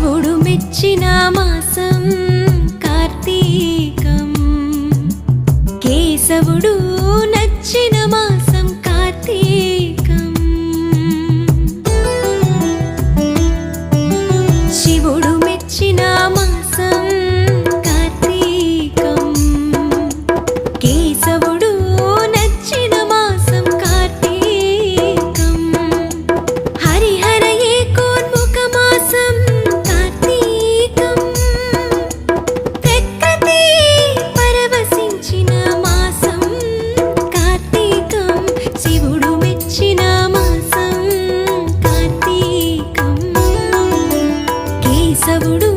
శివుడు మెచ్చిన మాసం కార్తీకం, కేశవుడు నచ్చిన మాసం కార్తీకం. శివుడు మెచ్చిన మాసం కార్తీకం, కేశవుడు నచ్చిన మాసం కార్తీకం. హరిహర ఏకోన్ముఖ మాసం కార్తీకం, ప్రకృతి పరవశించిన మాసం కార్తీకం. శివుడు మెచ్చిన మాసం కార్తీకం, కేశవుడు